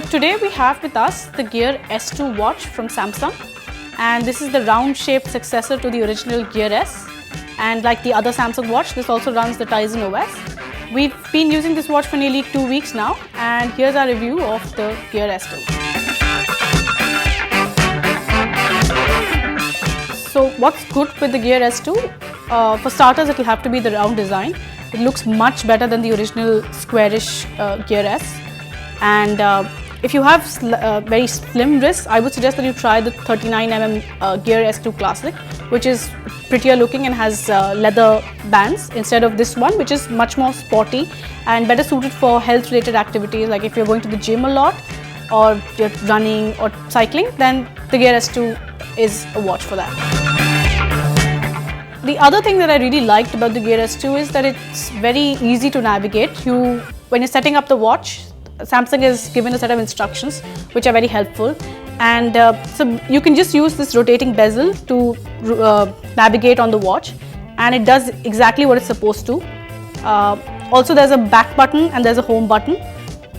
today we have with us the Gear S2 watch from Samsung, and this is the round-shaped successor to the original Gear S. And like the other Samsung watch, this also runs the Tizen OS. We've been using this watch for nearly 2 weeks now, and here's our review of the Gear S2. So what's good with the Gear S2? For starters, it will have to be the round design. It looks much better than the original squarish Gear S. And if you have very slim wrists, I would suggest that you try the 39mm Gear S2 Classic, which is prettier looking and has leather bands instead of this one, which is much more sporty and better suited for health related activities. Like if you're going to the gym a lot or you're running or cycling, then the Gear S2 is a watch for that. The other thing that I really liked about the Gear S2 is that it's very easy to navigate. When you're setting up the watch, Samsung has given a set of instructions which are very helpful, and so you can just use this rotating bezel to navigate on the watch, and it does exactly what it's supposed to. Also, there's a back button and there's a home button,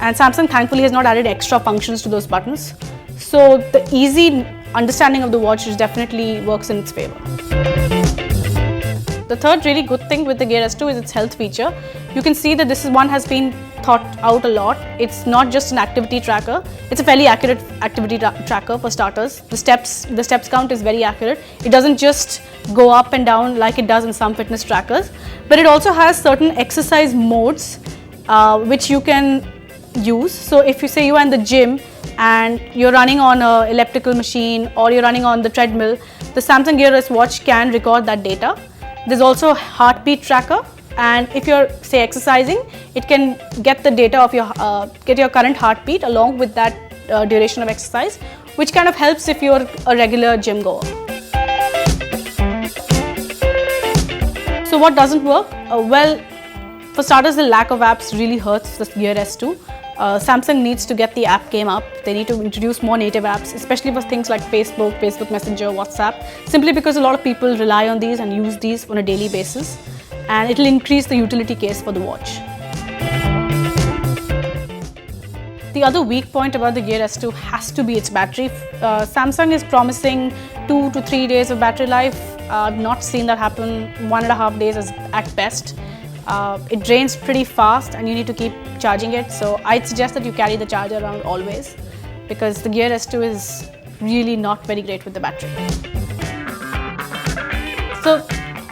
and Samsung thankfully has not added extra functions to those buttons. So the easy understanding of the watch definitely works in its favor. The third really good thing with the Gear S2 is its health feature. You can see that this one has been thought out a lot. It's not just an activity tracker. It's a fairly accurate activity tracker for starters. The steps count is very accurate. It doesn't just go up and down like it does in some fitness trackers, but it also has certain exercise modes which you can use. So if you say you are in the gym and you're running on an elliptical machine or you're running on the treadmill, the Samsung Gear S watch can record that data. There's also a heartbeat tracker, and if you're say exercising, it can get the data of your current heartbeat along with that duration of exercise, which kind of helps if you're a regular gym goer. So what doesn't work? Well, for starters, the lack of apps really hurts the Gear S2. Samsung needs to get the app game up. They need to introduce more native apps, especially for things like Facebook Messenger, WhatsApp, simply because a lot of people rely on these and use these on a daily basis, and it will increase the utility case for the watch. The other weak point about the Gear S2 has to be its battery. Samsung is promising 2 to 3 days of battery life. I've not seen that happen. 1.5 days is at best. It drains pretty fast and you need to keep charging it, so I'd suggest that you carry the charger around always, because the Gear S2 is really not very great with the battery. So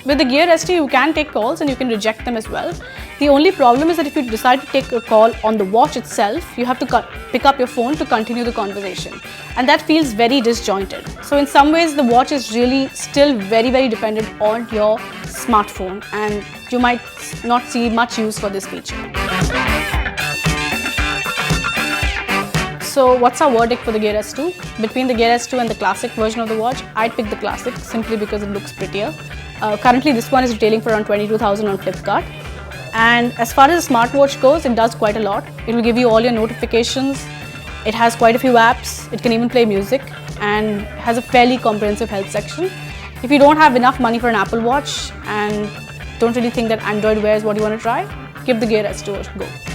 with the Gear S2 you can take calls and you can reject them as well. The only problem is that if you decide to take a call on the watch itself, you have to pick up your phone to continue the conversation, and that feels very disjointed. So in some ways the watch is really still very, very dependent on your smartphone, and you might not see much use for this feature. So what's our verdict for the Gear S2? Between the Gear S2 and the classic version of the watch, I'd pick the classic simply because it looks prettier. Currently this one is retailing for around 22,000 on Flipkart. And as far as the smartwatch goes, it does quite a lot. It will give you all your notifications. It has quite a few apps. It can even play music and has a fairly comprehensive health section. If you don't have enough money for an Apple Watch and don't really think that Android Wear is what you want to try, give the Gear S2 a go.